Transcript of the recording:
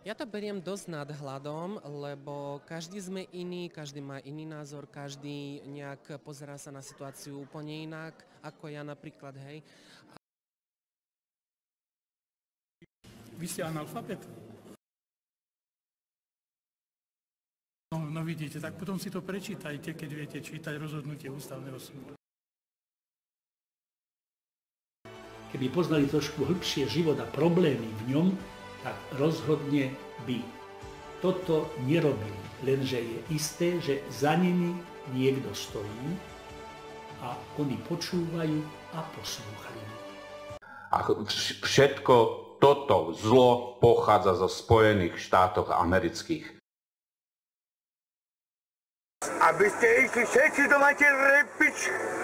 Ja to beriem dosť nadhľadom, lebo každý sme iný, každý má iný názor, každý nejak pozerá sa na situáciu úplne inak, ako ja napríklad, hej. Vy ste analfabet? No vidíte, tak potom si to prečítajte, keď viete čítať rozhodnutie Ústavného súdu. Keby poznali trošku hĺbšie život a problémy v ňom, tak rozhodne by toto nerobili. Lenže je isté, že za nimi niekto stojí a oni počúvajú a poslúchajú. A všetko toto zlo pochádza zo Spojených štátov amerických. Aby ste išli všetci, kto máte repičky.